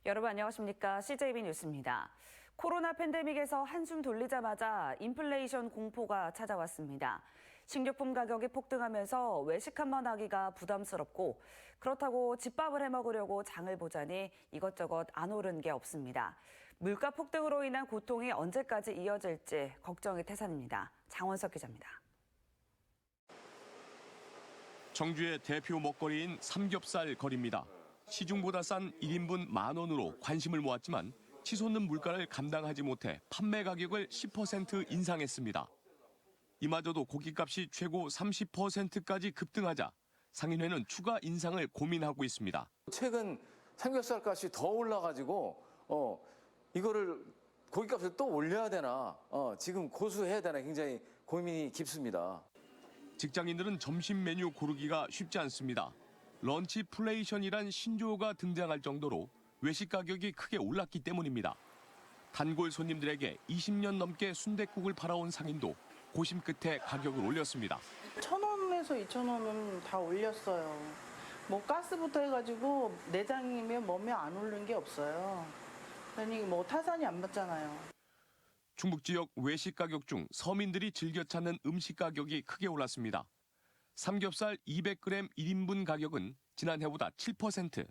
여러분 안녕하십니까? CJB 뉴스입니다. 코로나 팬데믹에서 한숨 돌리자마자 인플레이션 공포가 찾아왔습니다. 식료품 가격이 폭등하면서 외식 한번 하기가 부담스럽고 그렇다고 집밥을 해먹으려고 장을 보자니 이것저것 안 오른 게 없습니다. 물가 폭등으로 인한 고통이 언제까지 이어질지 걱정이 태산입니다. 장원석 기자입니다. 청주의 대표 먹거리인 삼겹살 거리입니다. 시중보다 싼 1인분 10,000원으로 관심을 모았지만 치솟는 물가를 감당하지 못해 판매 가격을 10% 인상했습니다. 이마저도 고기값이 최고 30%까지 급등하자 상인회는 추가 인상을 고민하고 있습니다. 최근 삼겹살 값이 더 올라가지고 이거를 고기값을 또 올려야 되나 지금 고수해야 되나 굉장히 고민이 깊습니다. 직장인들은 점심 메뉴 고르기가 쉽지 않습니다. 런치플레이션이란 신조어가 등장할 정도로 외식 가격이 크게 올랐기 때문입니다. 단골 손님들에게 20년 넘게 순댓국을 팔아온 상인도 고심 끝에 가격을 올렸습니다. 1,000원에서 2,000원은 다 올렸어요. 뭐 가스부터 해가지고 내장이면 뭐면 안 오른 게 없어요. 그러니 뭐 타산이 안 맞잖아요. 충북 지역 외식 가격 중 서민들이 즐겨 찾는 음식 가격이 크게 올랐습니다. 삼겹살 200g 1인분 가격은 지난해보다 7%,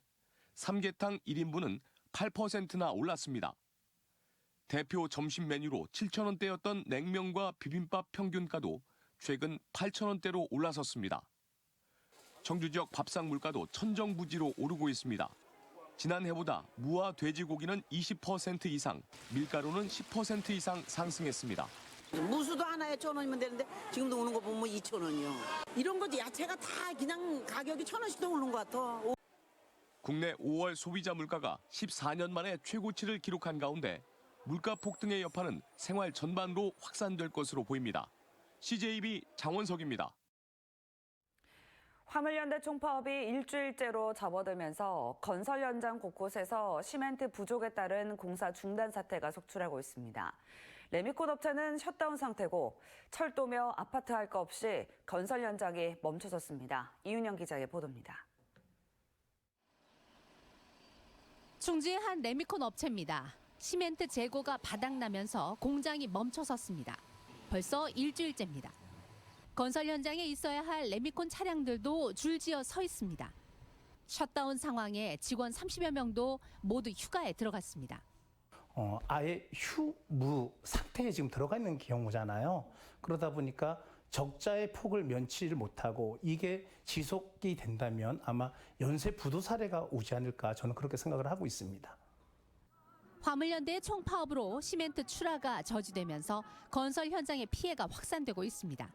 삼계탕 1인분은 8%나 올랐습니다. 대표 점심 메뉴로 7,000원대였던 냉면과 비빔밥 평균가도 최근 8,000원대로 올라섰습니다. 청주 지역 밥상 물가도 천정부지로 오르고 있습니다. 지난해보다 무와 돼지고기는 20% 이상, 밀가루는 10% 이상 상승했습니다. 무수도 하나에 1,000원이면 되는데 지금도 오는 거 보면 2,000원이요. 이런 거지 야채가 다 그냥 가격이 1,000원씩 더 오른 것 같아. 국내 5월 소비자 물가가 14년 만에 최고치를 기록한 가운데 물가 폭등의 여파는 생활 전반으로 확산될 것으로 보입니다. CJB 장원석입니다. 화물연대 총파업이 일주일째로 접어들면서 건설 현장 곳곳에서 시멘트 부족에 따른 공사 중단 사태가 속출하고 있습니다. 레미콘 업체는 셧다운 상태고 철도며 아파트 할 거 없이 건설 현장이 멈춰섰습니다. 이윤영 기자의 보도입니다. 충주의 한 레미콘 업체입니다. 시멘트 재고가 바닥나면서 공장이 멈춰섰습니다. 벌써 일주일째입니다. 건설 현장에 있어야 할 레미콘 차량들도 줄지어 서 있습니다. 셧다운 상황에 직원 30여 명도 모두 휴가에 들어갔습니다. 아예 휴무 상태에 지금 들어가 있는 경우잖아요. 그러다 보니까 적자의 폭을 면치를 못하고 이게 지속이 된다면 아마 연쇄 부도 사례가 오지 않을까 저는 그렇게 생각을 하고 있습니다. 화물연대의 총파업으로 시멘트 출하가 저지되면서 건설 현장의 피해가 확산되고 있습니다.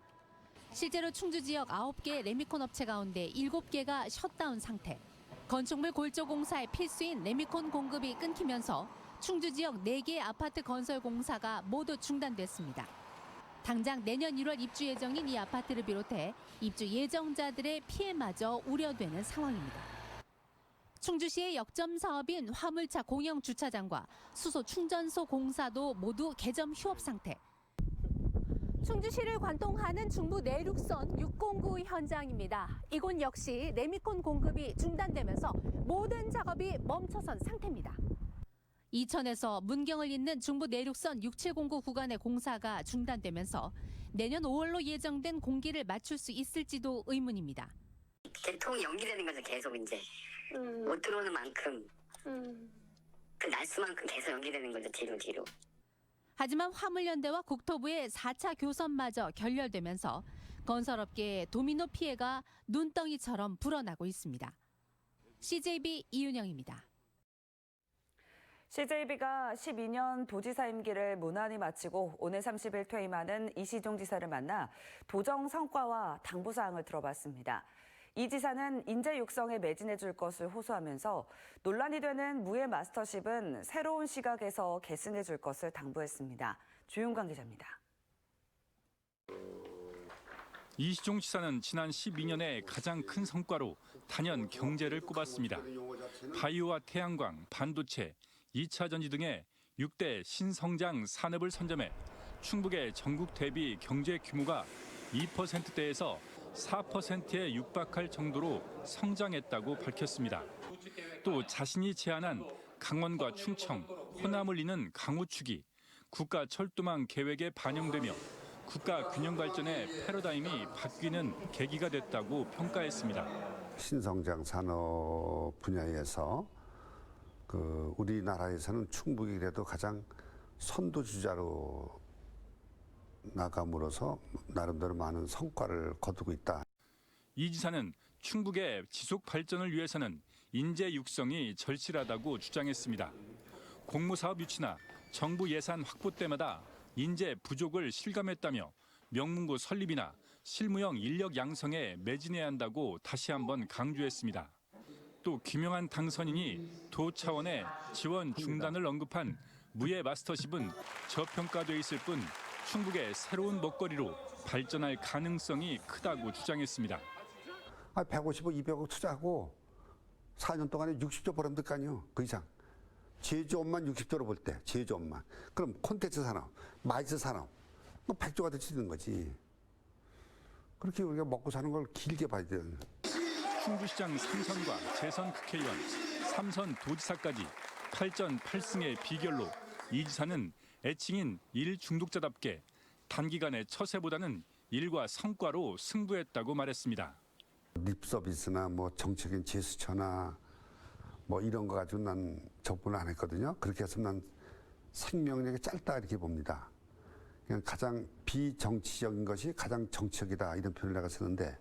실제로 충주 지역 9개 레미콘 업체 가운데 7개가 셧다운 상태. 건축물 골조 공사의 필수인 레미콘 공급이 끊기면서 충주 지역 4개의 아파트 건설 공사가 모두 중단됐습니다. 당장 내년 1월 입주 예정인 이 아파트를 비롯해 입주 예정자들의 피해마저 우려되는 상황입니다. 충주시의 역점 사업인 화물차 공영 주차장과 수소 충전소 공사도 모두 개점 휴업 상태. 충주시를 관통하는 중부 내륙선 609 현장입니다. 이곳 역시 레미콘 공급이 중단되면서 모든 작업이 멈춰선 상태입니다. 이천에서 문경을 잇는 중부 내륙선 6709 구간의 공사가 중단되면서 내년 5월로 예정된 공기를 맞출 수 있을지도 의문입니다. 개통이 연기되는 거죠. 계속 이제 못 들어오는 만큼 그 날수만큼 계속 연기되는 거죠. 뒤로. 하지만 화물연대와 국토부의 4차 교선마저 결렬되면서 건설업계의 도미노 피해가 눈덩이처럼 불어나고 있습니다. CJB 이윤영입니다. CJB가 12년 도지사 임기를 무난히 마치고 오늘 30일 퇴임하는 이시종 지사를 만나 도정 성과와 당부사항을 들어봤습니다. 이 지사는 인재 육성에 매진해 줄 것을 호소하면서 논란이 되는 무예 마스터십은 새로운 시각에서 계승해 줄 것을 당부했습니다. 조윤광 기자입니다. 이시종 지사는 지난 12년의 가장 큰 성과로 단연 경제를 꼽았습니다. 바이오와 태양광, 반도체, 2차 전지 등의 6대 신성장 산업을 선점해 충북의 전국 대비 경제 규모가 2%대에서 4%에 육박할 정도로 성장했다고 밝혔습니다. 또 자신이 제안한 강원과 충청, 호남을 잇는 강우축이 국가철도망 계획에 반영되며 국가 균형 발전의 패러다임이 바뀌는 계기가 됐다고 평가했습니다. 신성장 산업 분야에서 우리나라에서는 충북이 그래도 가장 선두주자로 나감으로써 나름대로 많은 성과를 거두고 있다. 이 지사는 충북의 지속 발전을 위해서는 인재 육성이 절실하다고 주장했습니다. 공무사업 유치나 정부 예산 확보 때마다 인재 부족을 실감했다며 명문고 설립이나 실무형 인력 양성에 매진해야 한다고 다시 한번 강조했습니다. 또 김영한 당선인이 도 차원의 지원 중단을 언급한 무예 마스터십은 저평가돼 있을 뿐 충북의 새로운 먹거리로 발전할 가능성이 크다고 주장했습니다. 150억, 200억 투자하고 4년 동안에 60조 벌으면 될 거 아니에요. 그 이상. 제조업만 60조로 볼 때, 제조업만. 그럼 콘텐츠 산업, 마이스 산업, 100조가 될 수 있는 거지. 그렇게 우리가 먹고 사는 걸 길게 봐야 돼요. 충주시장 3선과 재선 국회의원, 3선 도지사까지 8전 8승의 비결로 이 지사는 애칭인 일 중독자답게 단기간의 처세보다는 일과 성과로 승부했다고 말했습니다. 립 서비스나 정책인 제스처나 이런 거 가지고 난 접근을 안 했거든요. 그렇게 해서 난 생명력이 짧다 이렇게 봅니다. 그냥 가장 비정치적인 것이 가장 정치적이다 이런 표현을 내가 쓰는데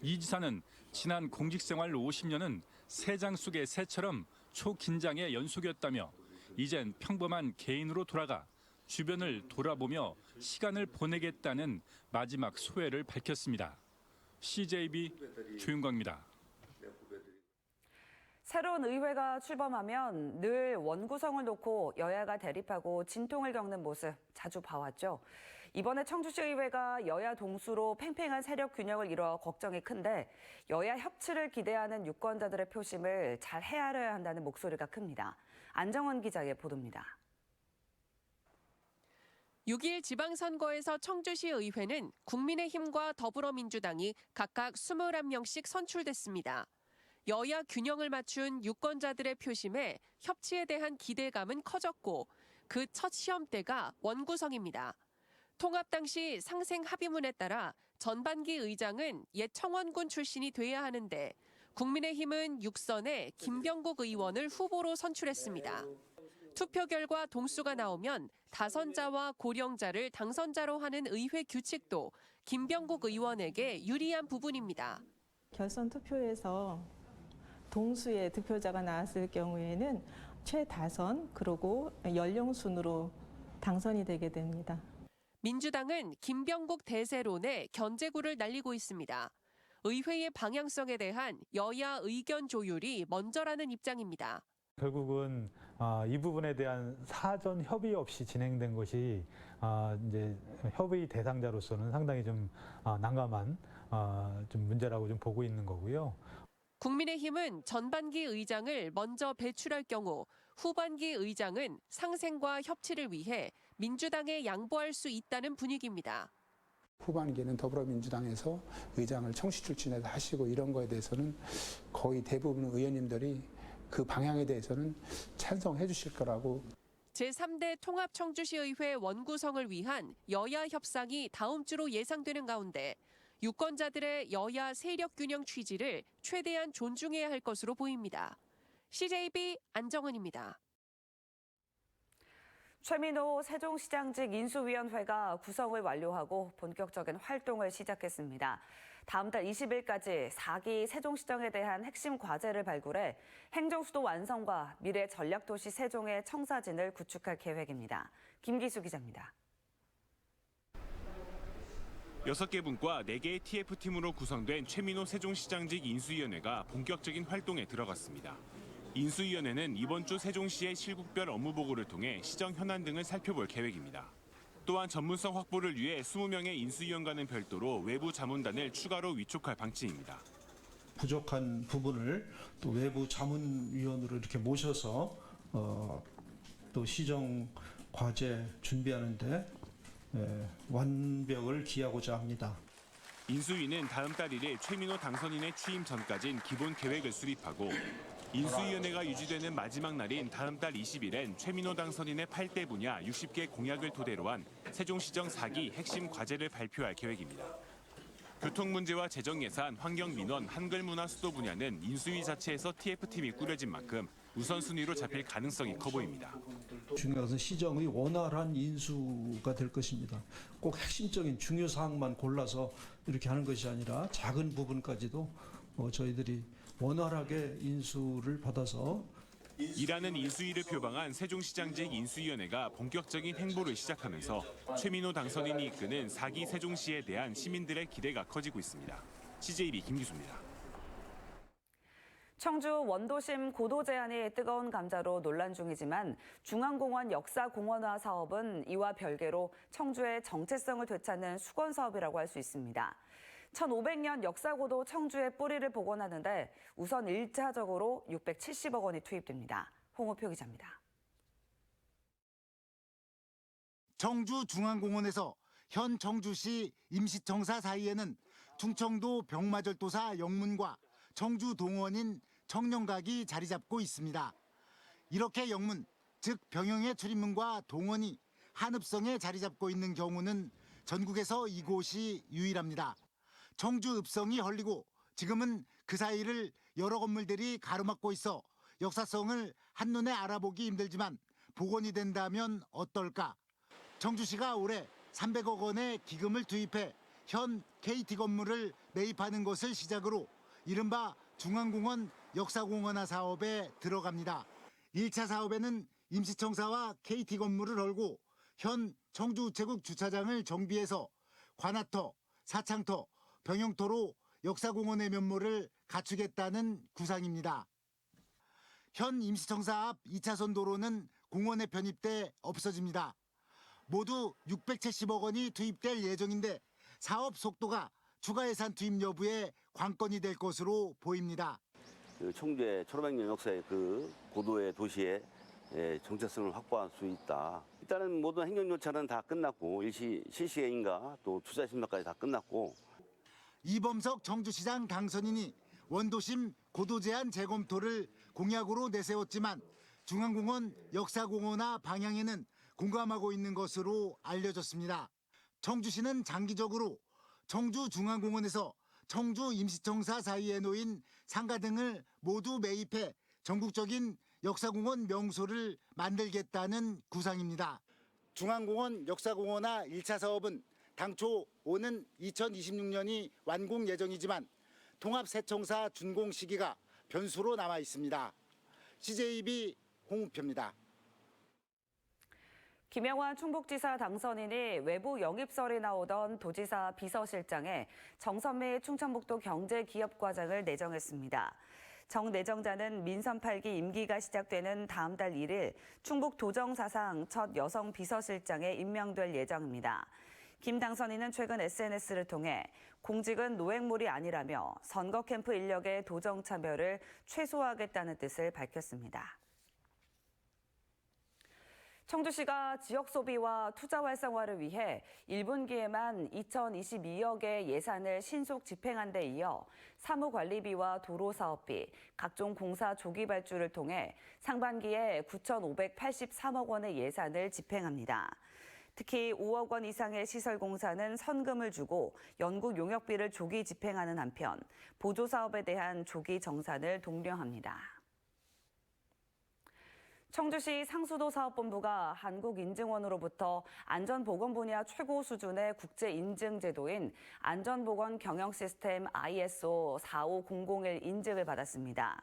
이 지사는 지난 공직생활 50년은 새장 속의 새처럼 초긴장의 연속이었다며 이젠 평범한 개인으로 돌아가 주변을 돌아보며 시간을 보내겠다는 마지막 소회를 밝혔습니다. CJB 조윤광입니다. 새로운 의회가 출범하면 늘 원구성을 놓고 여야가 대립하고 진통을 겪는 모습 자주 봐왔죠. 이번에 청주시 의회가 여야 동수로 팽팽한 세력 균형을 이뤄 걱정이 큰데 여야 협치를 기대하는 유권자들의 표심을 잘 헤아려야 한다는 목소리가 큽니다. 안정원 기자의 보도입니다. 6일 지방선거에서 청주시 의회는 국민의힘과 더불어민주당이 각각 21명씩 선출됐습니다. 여야 균형을 맞춘 유권자들의 표심에 협치에 대한 기대감은 커졌고 그 첫 시험대가 원구성입니다. 통합 당시 상생 합의문에 따라 전반기 의장은 옛 청원군 출신이 돼야 하는데 국민의힘은 6선에 김병국 의원을 후보로 선출했습니다. 투표 결과 동수가 나오면 다선자와 고령자를 당선자로 하는 의회 규칙도 김병국 의원에게 유리한 부분입니다. 결선 투표에서 동수의 득표자가 나왔을 경우에는 최다선 그리고 연령 순으로 당선이 되게 됩니다. 민주당은 김병국 대세론에 견제구를 날리고 있습니다. 의회의 방향성에 대한 여야 의견 조율이 먼저라는 입장입니다. 결국은 이 부분에 대한 사전 협의 없이 진행된 것이 이제 협의 대상자로서는 상당히 좀 난감한 좀 문제라고 좀 보고 있는 거고요. 국민의힘은 전반기 의장을 먼저 배출할 경우 후반기 의장은 상생과 협치를 위해 민주당에 양보할 수 있다는 분위기입니다. 후반기에는 더불어민주당에서 의장을 청시 출신에서 하시고 이런 거에 대해서는 거의 대부분 의원님들이 그 방향에 대해서는 찬성해 주실 거라고. 제3대 통합청주시의회 원구성을 위한 여야 협상이 다음 주로 예상되는 가운데 유권자들의 여야 세력 균형 취지를 최대한 존중해야 할 것으로 보입니다. CJB 안정은입니다. 최민호 세종시장직 인수위원회가 구성을 완료하고 본격적인 활동을 시작했습니다. 다음 달 20일까지 4기 세종시정에 대한 핵심 과제를 발굴해 행정수도 완성과 미래 전략도시 세종의 청사진을 구축할 계획입니다. 김기수 기자입니다. 6개 분과 4개의 TF팀으로 구성된 최민호 세종시장직 인수위원회가 본격적인 활동에 들어갔습니다. 인수위원회는 이번 주 세종시의 실국별 업무 보고를 통해 시정 현안 등을 살펴볼 계획입니다. 또한 전문성 확보를 위해 20명의 인수위원과는 별도로 외부 자문단을 추가로 위촉할 방침입니다. 부족한 부분을 또 외부 자문위원으로 이렇게 모셔서 또 시정 과제 준비하는데 완벽을 기하고자 합니다. 인수위는 다음 달 1일 최민호 당선인의 취임 전까진 기본 계획을 수립하고 인수위원회가 유지되는 마지막 날인 다음 달 20일엔 최민호 당선인의 8대 분야 60개 공약을 토대로 한 세종시정 4기 핵심 과제를 발표할 계획입니다. 교통 문제와 재정 예산, 환경 민원, 한글 문화 수도 분야는 인수위 자체에서 TF팀이 꾸려진 만큼 우선순위로 잡힐 가능성이 커 보입니다. 중요한 것은 시정의 원활한 인수가 될 것입니다. 꼭 핵심적인 중요 사항만 골라서 이렇게 하는 것이 아니라 작은 부분까지도 저희들이 원활하게 인수를 받아서 이라는 인수위를 표방한 세종시장직 인수위원회가 본격적인 행보를 시작하면서 최민호 당선인이 이끄는 4기 세종시에 대한 시민들의 기대가 커지고 있습니다. CJB 김기수입니다. 청주 원도심 고도 제한이 뜨거운 감자로 논란 중이지만 중앙공원 역사공원화 사업은 이와 별개로 청주의 정체성을 되찾는 수건 사업이라고 할 수 있습니다. 1500년 역사고도 청주의 뿌리를 복원하는데 우선 1차적으로 670억 원이 투입됩니다. 홍호표 기자입니다. 청주 중앙공원에서 현 청주시 임시청사 사이에는 충청도 병마절도사 영문과 청주 동원인 청년각이 자리 잡고 있습니다. 이렇게 영문, 즉 병영의 출입문과 동원이 한읍성에 자리 잡고 있는 경우는 전국에서 이곳이 유일합니다. 청주 읍성이 헐리고 지금은 그 사이를 여러 건물들이 가로막고 있어 역사성을 한눈에 알아보기 힘들지만 복원이 된다면 어떨까? 청주시가 올해 300억 원의 기금을 투입해 현 KT 건물을 매입하는 것을 시작으로 이른바 중앙공원 역사공원화 사업에 들어갑니다. 1차 사업에는 임시청사와 KT 건물을 헐고 현 청주우체국 주차장을 정비해서 관아터, 사창터, 병영터로 역사공원의 면모를 갖추겠다는 구상입니다. 현 임시청사 앞 2차선 도로는 공원에 편입돼 없어집니다. 모두 670억 원이 투입될 예정인데 사업 속도가 추가 예산 투입 여부에 관건이 될 것으로 보입니다. 청주의 1500년 역사의 그 고도의 도시의 정체성을 확보할 수 있다. 일단은 모든 행정조차는 다 끝났고 실시행인가 또 투자 심사까지 다 끝났고. 이범석 청주시장 당선인이 원도심 고도 제한 재검토를 공약으로 내세웠지만 중앙공원 역사공원화 방향에는 공감하고 있는 것으로 알려졌습니다. 청주시는 장기적으로 청주중앙공원에서 청주 임시청사 사이에 놓인 상가 등을 모두 매입해 전국적인 역사공원 명소를 만들겠다는 구상입니다. 중앙공원 역사공원화 1차 사업은 당초 오는 2026년이 완공 예정이지만 통합세청사 준공 시기가 변수로 남아 있습니다. CJB 홍우표입니다. 김영환 충북지사 당선인이 외부 영입설이 나오던 도지사 비서실장에 정선미 충청북도 경제기업과장을 내정했습니다. 정 내정자는 민선 8기 임기가 시작되는 다음 달 1일 충북도정 사상 첫 여성 비서실장에 임명될 예정입니다. 김 당선인은 최근 SNS를 통해 공직은 노획물이 아니라며 선거 캠프 인력의 도정 참여를 최소화하겠다는 뜻을 밝혔습니다. 청주시가 지역 소비와 투자 활성화를 위해 1분기에만 2,022억의 예산을 신속 집행한 데 이어 사무관리비와 도로사업비, 각종 공사 조기 발주를 통해 상반기에 9,583억 원의 예산을 집행합니다. 특히 5억 원 이상의 시설 공사는 선금을 주고 연구 용역비를 조기 집행하는 한편 보조사업에 대한 조기 정산을 독려합니다. 청주시 상수도사업본부가 한국인증원으로부터 안전보건 분야 최고 수준의 국제인증 제도인 안전보건 경영시스템 ISO 45001 인증을 받았습니다.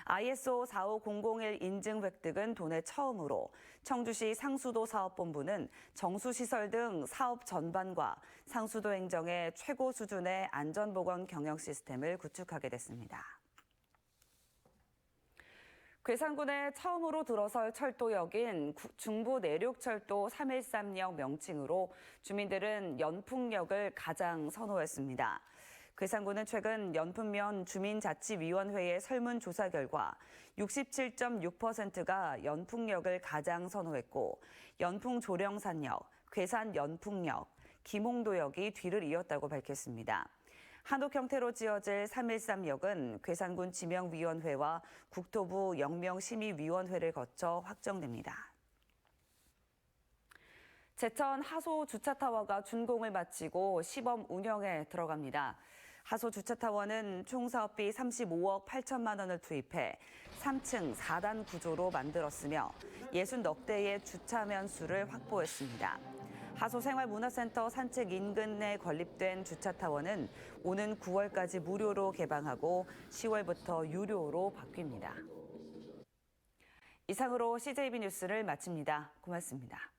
ISO 45001 인증 획득은 도내 처음으로 청주시 상수도사업본부는 정수시설 등 사업 전반과 상수도 행정의 최고 수준의 안전보건 경영 시스템을 구축하게 됐습니다. 괴산군에 처음으로 들어설 철도역인 중부 내륙철도 313역 명칭으로 주민들은 연풍역을 가장 선호했습니다. 괴산군은 최근 연풍면 주민자치위원회의 설문조사 결과 67.6%가 연풍역을 가장 선호했고 연풍조령산역, 괴산연풍역, 김홍도역이 뒤를 이었다고 밝혔습니다. 한옥 형태로 지어질 313역은 괴산군 지명위원회와 국토부 영명심의위원회를 거쳐 확정됩니다. 제천 하소 주차타워가 준공을 마치고 시범 운영에 들어갑니다. 하소 주차타워는 총 사업비 35억 8천만 원을 투입해 3층 4단 구조로 만들었으며 60넉 대의 주차면 수를 확보했습니다. 하소 생활문화센터 산책 인근에 건립된 주차타워는 오는 9월까지 무료로 개방하고 10월부터 유료로 바뀝니다. 이상으로 CJB 뉴스를 마칩니다. 고맙습니다.